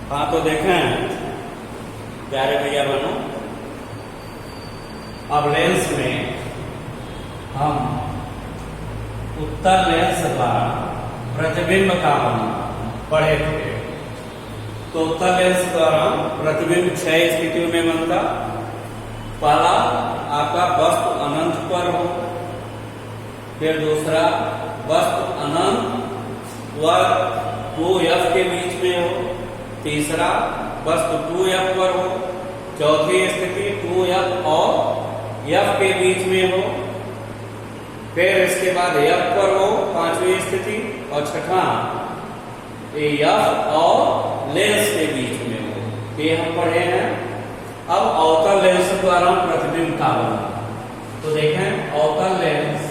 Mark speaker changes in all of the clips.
Speaker 1: हाँ तो देखें प्यारे भैया बहनों, अब लेंस में हम उत्तल लेंस द्वारा प्रतिबिंब का बनना पढ़े थे। तो उत्तल लेंस द्वारा प्रतिबिंब 6 स्थितियों में बनता। पहला आपका वस्तु अनंत पर हो, फिर दूसरा वस्तु अनंत व 2f के बीच में हो, तीसरा वस्तु 2f पर हो, चौथी स्थिति 2f और f के बीच में हो, फिर इसके बाद f पर हो पांचवी स्थिति, और छठा f और लेंस के बीच में हो। ये हम पढ़े हैं। अब अवतल लेंस द्वारा प्रतिबिंब का बनना, तो देखें अवतल लेंस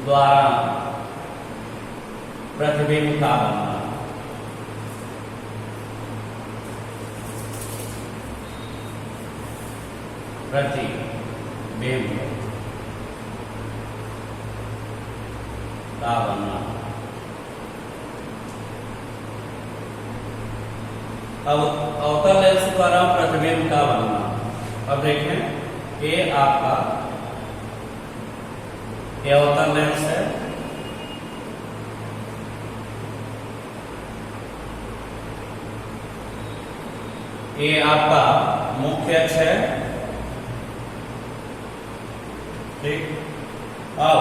Speaker 1: द्वारा प्रतिबिंब का बनना। प्रतिबिंब का बनना। अब अवतल लेंस द्वारा प्रतिबिंब का बनना। अब देखें ये आपका ये अवतल लेंस है, ये आपका मुख्य अक्ष है, ठीक। अब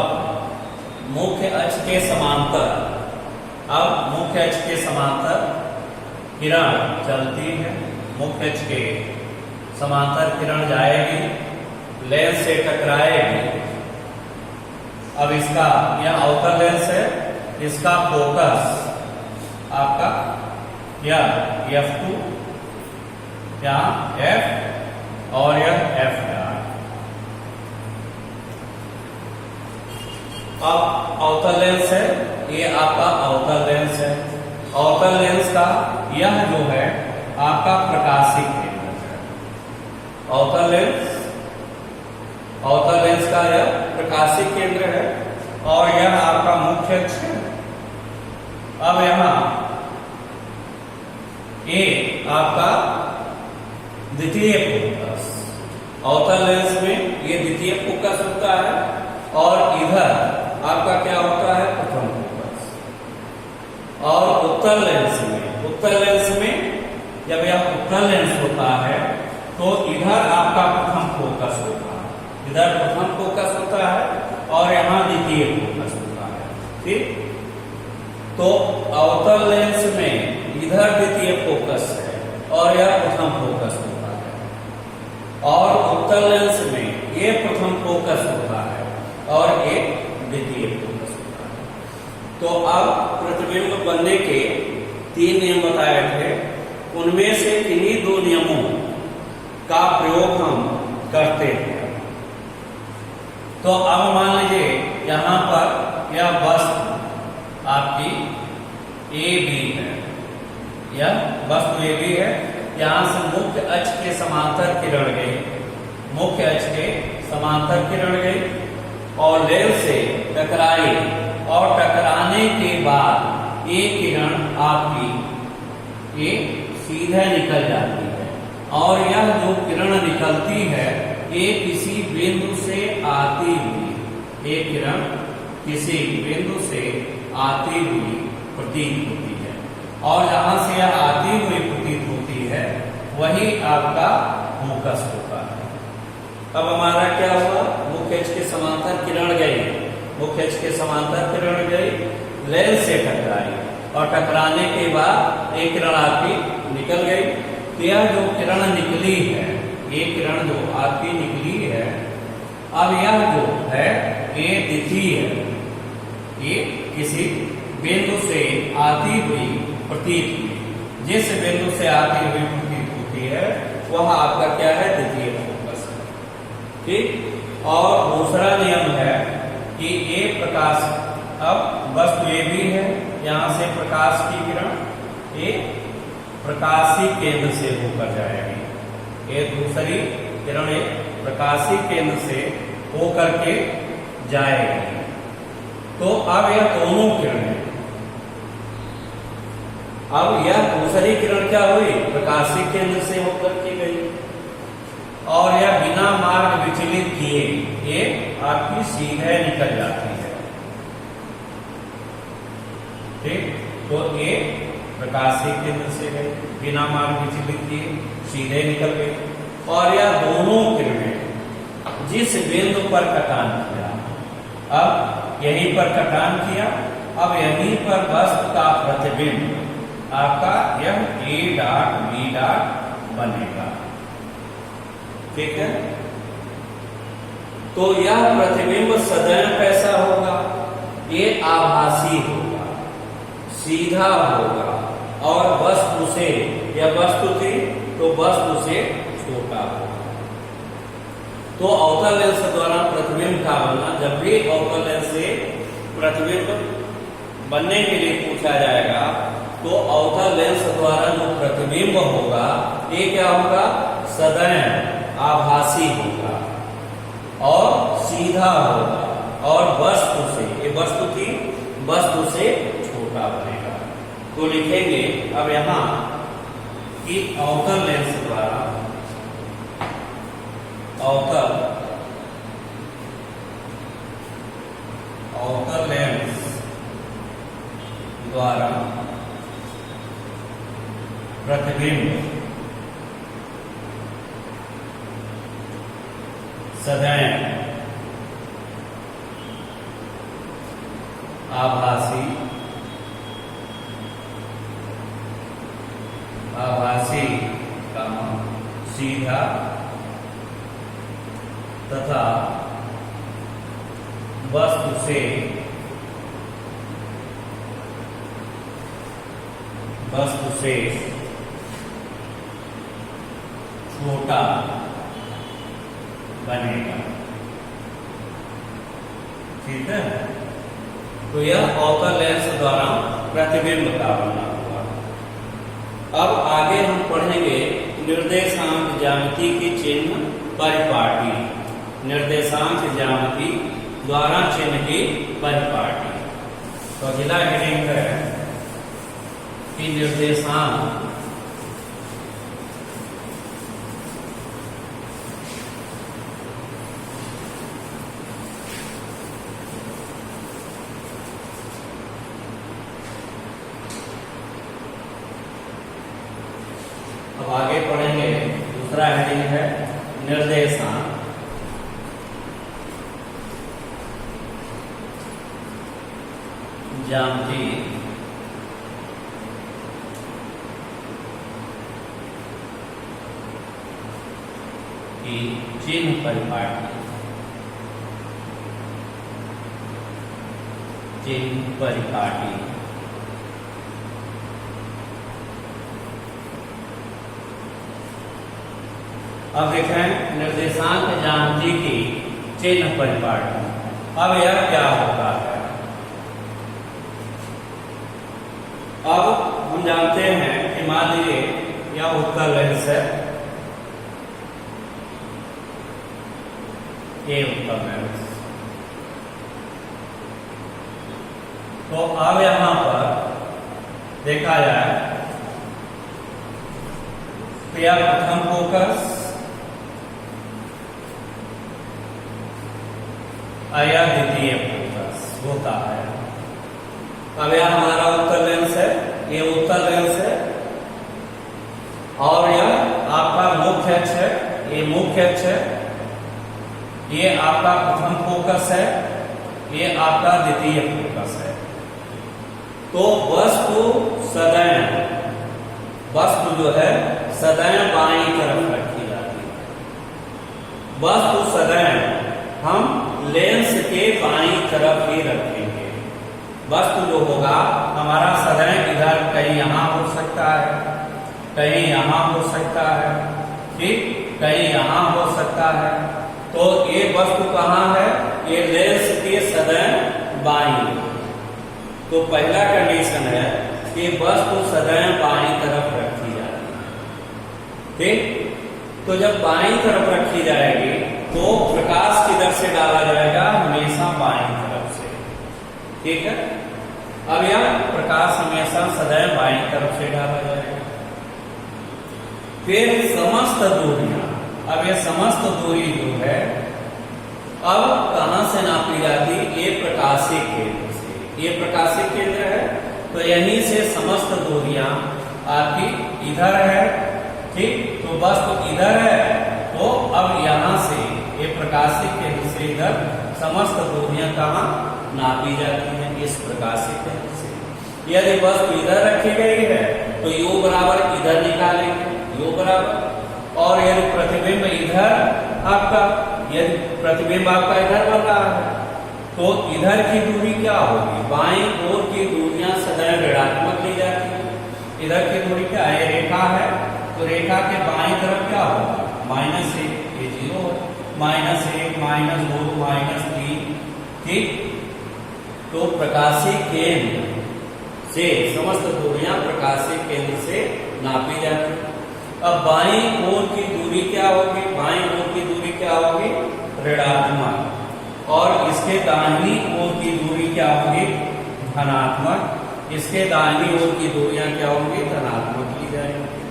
Speaker 1: मुख्य अक्ष के समांतर, अब मुख्य अक्ष के समांतर किरण चलती है, मुख्य अक्ष के समांतर किरण जाएगी, लेंस से टकराएगी। अब इसका यह अवतल लेंस है, इसका फोकस आपका यह f2 या f और यह f है। अब अवतल लेंस है, ये आपका अवतल लेंस है। अवतल लेंस का यह जो है आपका प्रकाशिक केंद्र है। अवतल लेंस का यह प्रकाशिक केंद्र है और यह आपका मुख्य अक्ष है। अब यहां ये आपका द्वितीय फोकस, अवतल लेंस में ये द्वितीय फोकस होता है और इधर आपका क्या होता है, प्रथम फोकस। और उत्तल लेंस में जब यह उत्तल लेंस होता है तो इधर आपका प्रथम फोकस होता है, इधर प्रथम फोकस होता है और यहाँ द्वितीय फोकस होता है, ठीक। तो अवतल लेंस में इधर द्वितीय फोकस है और यह प्रथम फोकस होता है, और उत्तल लेंस में ये प्रथम फोकस होता है और ये द्वितीय फोकस होता है। तो अब प्रतिबिंब बनने के 3 नियम बताए थे, उनमें से किन्हीं 2 नियमों का प्रयोग हम करते हैं। तो अब मान लीजिए यहां पर यह वस्तु आपकी AB है, यह वस्तु AB है, यहां से मुख्य अक्ष के समांतर किरण गई, मुख्य अक्ष के समांतर किरण गई और लेंस से टकराई, और टकराने के बाद ये किरण आपकी ये सीधे निकल जाती है, और यह जो किरण निकलती है ये किसी बिंदु से आती हुई, ये किरण किसी बिंदु से आती हुई प्रतीत होती है, और जहां से यह आती हुई प्रतीत होती है वही आपका फोकस होता है। अब हमारा क्या हुआ, मुख्य अक्ष के समांतर किरण गई, मुख्य अक्ष के समांतर किरण गई, लेंस से टकराई, और टकराने के बाद एक किरण आपकी निकल गई। तो यह जो किरण निकली है, ये किरण जो आपकी निकली है, अब यह जो है ये द्वितीय है, ये किसी बिंदु से आती हुई प्रतीत हुई, जिस बिंदु से आती हुई प्रतीत होती है वह आपका क्या है, द्वितीय फोकस है, ठीक। और दूसरा नियम है कि ये प्रकाश, अब वस्तु ये भी है, यहां से प्रकाश की किरण ये प्रकाशी केंद्र से होकर जाएगी, ये दूसरी किरण प्रकाशी केंद्र से होकर के जाएगी। तो अब यह दोनों किरणें, अब यह दूसरी किरण क्या हुई, प्रकाशिक केंद्र से होकर के गई और यह बिना मार्ग विचलित किए ये आपकी सीधे निकल जाती है। ठीक, तो ये प्रकाशिक केंद्र से गई, बिना मार्ग विचलित किए सीधे निकल गई और यह दोनों किरणें जिस बिंदु पर कटान किया, अब यहीं पर कटान किया, अब यहीं पर वस्तु का प्रतिबिंब आपका यह A डॉट B डॉट बनेगा। ठीक है, तो यह प्रतिबिंब सदैव कैसा होगा, ये आभासी होगा, सीधा होगा और वस्तु से, यह वस्तु थी तो वस्तु से छोटा होगा। तो अवतल लेंस द्वारा प्रतिबिंब का बनना, जब भी अवतल लेंस से प्रतिबिंब बनने के लिए पूछा जाएगा तो अवतल लेंस द्वारा जो प्रतिबिंब होगा ये क्या होगा, सदैव आभासी होगा और सीधा होगा और वस्तु से, ये वस्तु थी, वस्तु से छोटा बनेगा। तो लिखेंगे अब यहां कि अवतल लेंस द्वारा, अवतल लेंस द्वारा प्रतिबिंब सदैव आभासी सीधा तथा वस्तु से छोटा बनेगा। ठीक है, तो यह अवतल लेंस द्वारा प्रतिबिंब का बनना हुआ। अब आगे हम पढ़ेंगे निर्देशांक ज्यामिति के चिन्ह परिपाटी, निर्देशांक ज्यामिति द्वारा चिन्ह की परिपाटी। तो अगला हेडिंग है कि निर्देशांक अब आगे पढ़ेंगे, दूसरा हेडिंग है निर्देशांक ज्यामिति की चिन्ह परिपाटी, चिन्ह परिपाटी। अब देखें निर्देशांक ज्यामिति की चिन्ह परिपाटी। अब यह क्या होता है, अब हम जानते हैं कि मान लीजिए यह उत्तल लेंस है, ये उत्तल लेंस, तो अब यहां पर देखा जाए तो यह प्रथम फोकस या द्वितीय फोकस होता है। अब यह हमारा उत्तल लेंस है, ये उत्तल लेंस है और यह आपका मुख्य अक्ष है, ये मुख्य अक्ष है, ये आपका प्रथम फोकस है, ये आपका द्वितीय फोकस है। तो वस्तु सदैव, वस्तु जो है सदैव बाईं तरफ रखी जाती है। वस्तु सदैव हम लेंस के बाईं तरफ ही रखेंगे। वस्तु जो होगा हमारा सदैव इधर कहीं यहां हो सकता है, कहीं यहां हो सकता है, ठीक, कहीं यहां हो सकता है। तो ये वस्तु कहां है, ये लेंस के सदैव बाईं। तो पहला कंडीशन है कि वस्तु सदैव बाईं तरफ रखी जाएगी। ठीक, तो जब बाईं तरफ रखी जाएगी तो प्रकाश किधर से डाला जाएगा? हमेशा बाईं तरफ से। ठीक है, अब यह प्रकाश हमेशा सदैव बाईं तरफ से डाला जाएगा। फिर समस्त दूरियां, अब यह समस्त दूरी जो है अब कहां से नापी जाती? ये प्रकाशीय केंद्र से। ये प्रकाशीय केंद्र है तो यहीं से समस्त दूरियां आपकी इधर है। ठीक, तो वस्तु इधर है तो अब यहां से ये प्रकाशीय केंद्र से इधर समस्त दूरियां कहां नापी जाती हैं? इस प्रकाशीय केंद्र से। यदि वस्तु इधर रखी गई है तो U बराबर इधर निकालेंगे, U बराबर। और यदि प्रतिबिंब इधर आपका, यदि प्रतिबिंब आपका इधर बन रहा है तो इधर की दूरी क्या होगी? बाईं ओर की दूरियां सदैव ऋणात्मक ली जाती है। इधर की दूरी क्या है? रेखा है तो रेखा के बाईं तरफ क्या होगा? -1, ये 0 है, -1, -2, -3। ठीक, तो प्रकाशीय केंद्र से समस्त दूरियां प्रकाशीय केंद्र से नापी जाती है। अब बाईं ओर की दूरी क्या होगी? बाईं ओर की दूरी क्या होगी? ऋणात्मक। और इसके दाहिनी ओर की दूरी क्या होगी? धनात्मक। इसके दाहिनी ओर की दूरियां क्या होंगी? धनात्मक ली जाएंगी।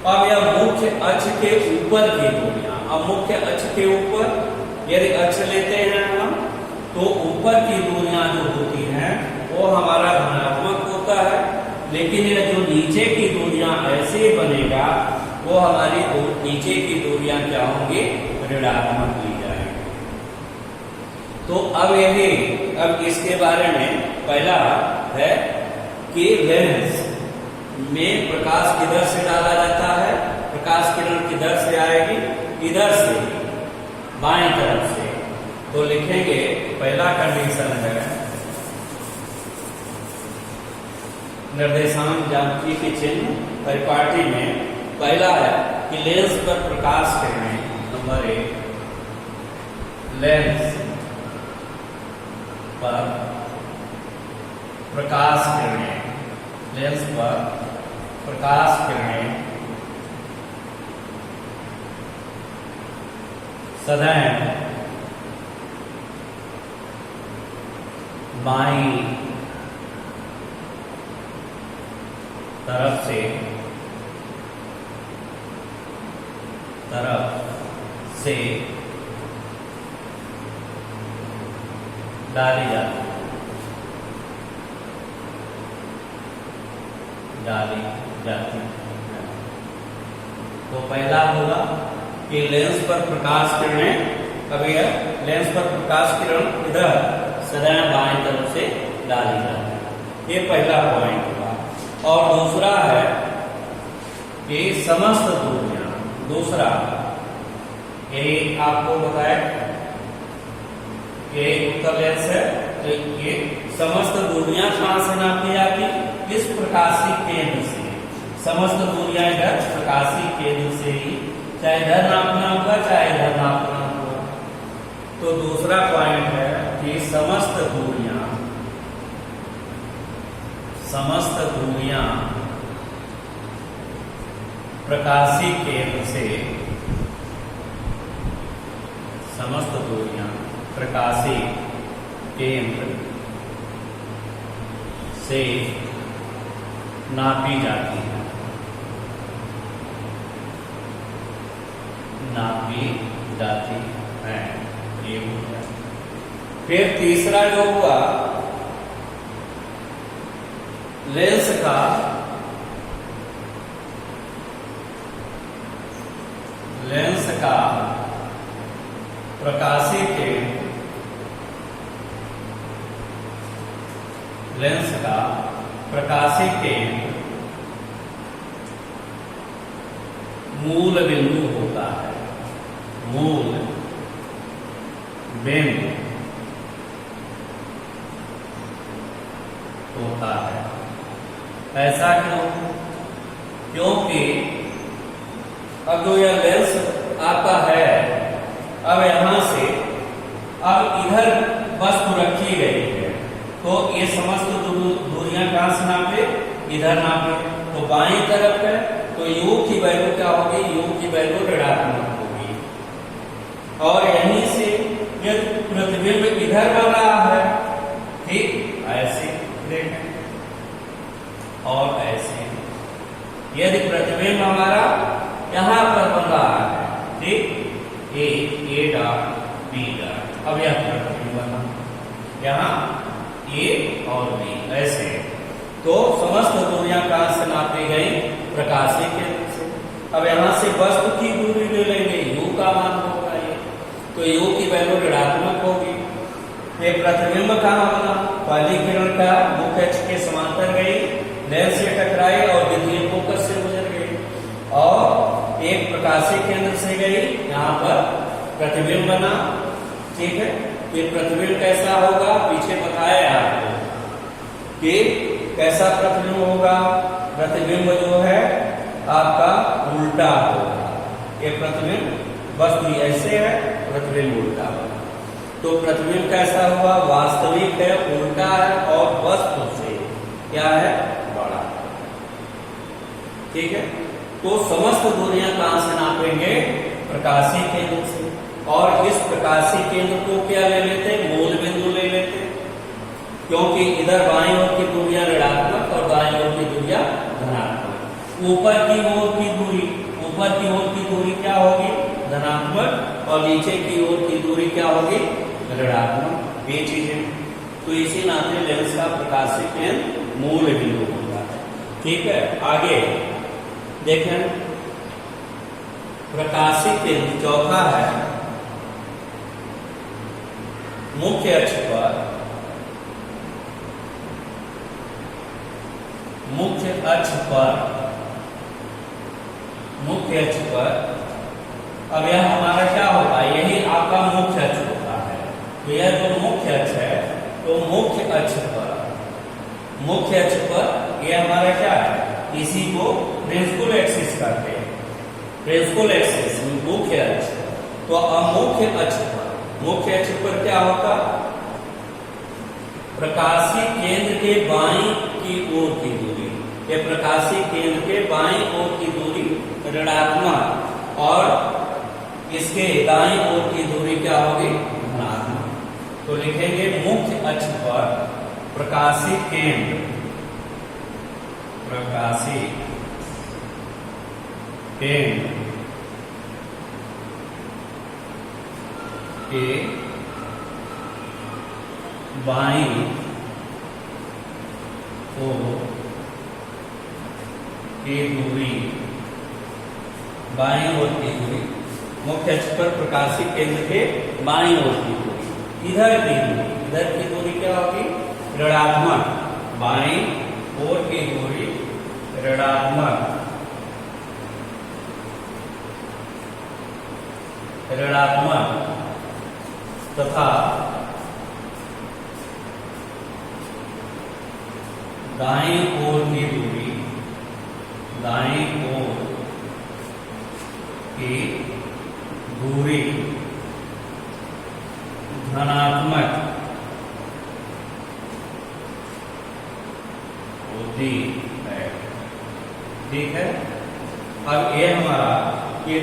Speaker 1: अब यह मुख्य अक्ष के ऊपर की दूरियां, अब मुख्य अक्ष के ऊपर यदि अक्ष लेते हैं हम तो ऊपर की दूरियां जो होती हैं वो हमारा धनात्मक होता है, लेकिन यह जो नीचे की दूरियां ऐसे बनेगा वो हमारी नीचे की दूरियां क्या होंगी? ऋणात्मक ली जाएंगी। तो अब इसके बारे में पहला है कि लेंस में प्रकाश किधर से डाला जाता है? प्रकाश किरण किधर से आएगी? इधर से, बाएं तरफ से। तो लिखेंगे पहला कंडीशन है निर्देशांक ज्यामिति के चिन्ह परिपाटी में पहला है कि लेंस पर प्रकाश किरणें, नंबर 1, लेंस पर प्रकाश किरणें, लेंस पर प्रकाश किरणें सदैव बाईं तरफ से डाली जाती है। तो पहला होगा कि लेंस पर प्रकाश किरणें, अब यह लेंस पर प्रकाश किरण इधर सदैव बाएं तरफ से डाली जाती है। ये पहला पॉइंट होगा। और दूसरा है कि समस्त दूरियां, दूसरा ये आपको बताया कि उत्तर लेंस है तो ये समस्त दूरियां कहां से नापी जाती? इस प्रकाशीय केंद्र से। समस्त दूरियां इधर प्रकाशीय केंद्र से ही, चाहे इधर नापना होगा चाहे इधर नापना होगा। तो दूसरा पॉइंट है कि समस्त दूरियां प्रकाशीय केंद्र से, समस्त दूरियां प्रकाशीय केंद्र से नापी जाती है, ये हो गया। फिर तीसरा जो हुआ लेंस का प्रकाशीय केंद्र, लेंस का प्रकाशीय केंद्र मूल बिंदु होता है, मूल बिंदु होता है। ऐसा क्यों? क्योंकि अब जो यह लेंस आपका है, अब यहां से अब इधर वस्तु रखी गई है तो ये समस्त दूरियां कहां से नापे? इधर नापे। तो बाईं तरफ है तो U की वैल्यू क्या होगी? U की वैल्यू ऋणात्मक होगी। और यहीं से यदि प्रतिबिंब इधर बन रहा है, ठीक, ऐसे देखें और ऐसे, यदि प्रतिबिंब हमारा यहां पर बन रहा है, ठीक, ए डॉट बी डॉट, अब यह प्रतिबिंब बना यहाँ ए और बी ऐसे, तो समस्त दूरियां कहां से नापी गई? प्रकाशीय केंद्र से। अब यहां से वस्तु की दूरी ले लेंगे, u का मान होगा ये, तो u की वैल्यू ऋणात्मक होगी। ये प्रतिबिंब कहां बना? पहली किरण का मुख्य अक्ष के समांतर गई, लेंस से टकराई और द्वितीय फोकस से गुजर गई और एक प्रकाशीय केंद्र से गई, यहाँ पर प्रतिबिंब बना, ठीक है। ये प्रतिबिंब कैसा होगा? पीछे बताया आपको कि कैसा प्रतिबिंब होगा। प्रतिबिंब जो है आपका उल्टा होगा। ये प्रतिबिंब वस्तु ऐसे है, प्रतिबिंब उल्टा होगा। तो प्रतिबिंब कैसा हुआ? वास्तविक है, उल्टा है और वस्तु से क्या है? बड़ा, ठीक है। तो समस्त दूरियां कहां से नापेंगे? प्रकाशीय केंद्र से। और इस प्रकाशीय केंद्र को क्या ले लेते? मूल बिंदु ले लेते, क्योंकि इधर बाईं ओर की दूरियां ऋणात्मक और दाईं ओर की दूरियां धनात्मक। ऊपर की ओर की दूरी क्या होगी? धनात्मक, और नीचे की ओर की दूरी क्या होगी? ऋणात्मक। ये चीजें, तो इसी नाते लेंस का प्रकाशीय केंद्र मूल बिंदु होता है, ठीक है। आगे देखें, प्रकाशीय केंद्र चौथा है मुख्य अक्ष पर, मुख्य अक्ष पर अब यह हमारा क्या होगा? यही आपका मुख्य अक्ष होता है। तो यह जो मुख्य अक्ष है, तो मुख्य अक्ष पर यह हमारा क्या है? इसी को प्रिंसिपल एक्सिस कहते हैं। प्रिंसिपल एक्सिस मुख्य अक्ष। तो अब मुख्य अक्ष पर क्या होता? प्रकाशीय केंद्र के बाईं की ओर की दूरी, ये प्रकाशीय केंद्र के बाईं ओर की दूरी ऋणात्मक और इसके दाईं ओर की दूरी क्या होगी? धनात्मक। तो लिखेंगे मुख्य अक्ष पर प्रकाशीय केंद्र के बाईं ओर की दूरी, मुख्य अक्ष पर प्रकाशीय केंद्र के बाईं ओर की दूरी, इधर की दूरी क्या होगी? ऋणात्मक। बाईं ओर की दूरी ऋणात्मक तथा दाईं ओर की दूरी धनात्मक होती है, ठीक है। अब ये हमारा ये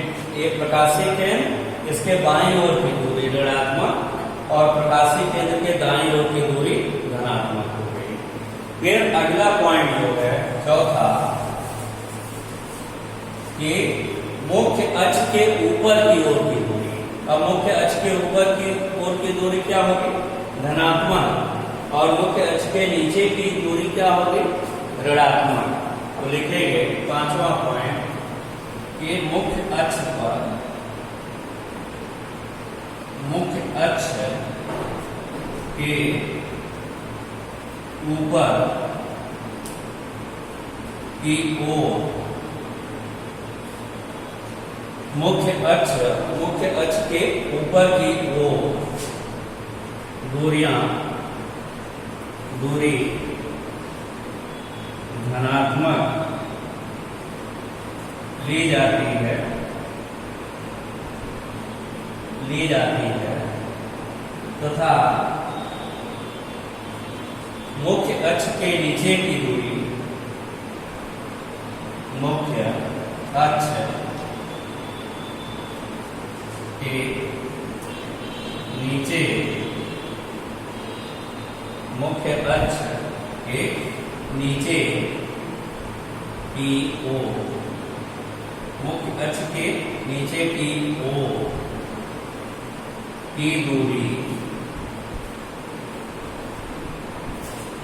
Speaker 1: प्रकाशीय केंद्र, इसके बाईं ओर की दूरी ऋणात्मक और प्रकाशीय केंद्र के दाईं ओर की दूरी धनात्मक हो गई। फिर अगला पॉइंट जो है चौथा, कि मुख्य अक्ष के ऊपर की ओर की दूरी। अब मुख्य अक्ष के ऊपर की ओर की दूरी क्या होगी? धनात्मक, और मुख्य अक्ष के नीचे की दूरी क्या होगी? ऋणात्मक। तो लिखेंगे पांचवा पॉइंट कि मुख्य अक्ष के ऊपर की ओर मुख्य अक्ष के ऊपर की ओर दूरी धनात्मक ली जाती है तथा मुख्य अक्ष के नीचे की दूरी मुख्य अक्ष के नीचे मुख्य अक्ष के नीचे की ओर, मुख्य अक्ष के नीचे की ओर की दूरी,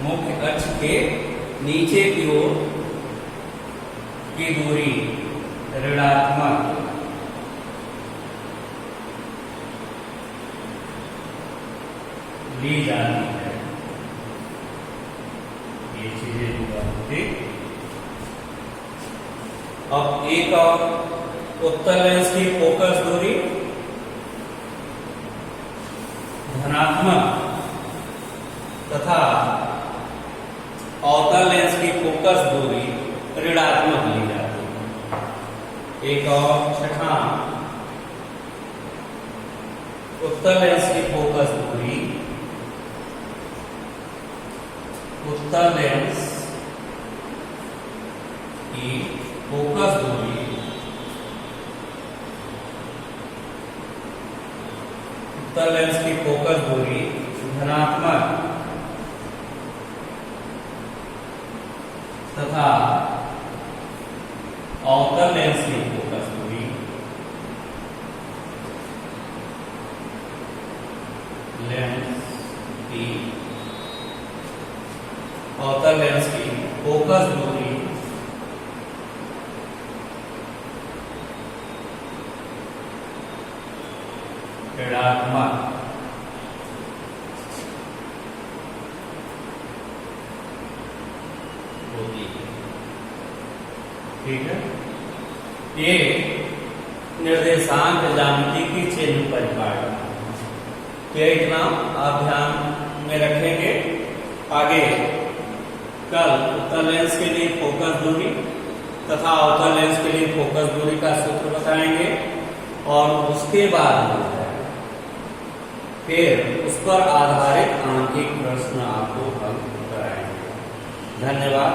Speaker 1: मुख्य अक्ष के नीचे की ओर की दूरी ऋणात्मक ली जाती है। ये चीजें ठीक। अब एक और उत्तल लेंस की फोकस दूरी धनात्मक तथा अवतल लेंस की फोकस दूरी ऋणात्मक ली जाती है। एक और छठा, उत्तल लेंस की फोकस दूरी, उत्तल लेंस की फोकस दूरी उत्तल लेंस की फोकस दूरी धनात्मक तथा अवतल लेंस की फोकस दूरी लेंस की अवतल लेंस की फोकस दूरी ऋणात्मक होती है। ठीक है, ये निर्देशांक ज्यामिति की चिन्ह परिपाटी। तो इतना आप ध्यान में रखेंगे। आगे कल उत्तल लेंस के लिए फोकस दूरी तथा अवतल लेंस के लिए फोकस दूरी का सूत्र बताएंगे और उसके बाद फिर उस पर आधारित आंकिक प्रश्न आपको हल कराएंगे। धन्यवाद।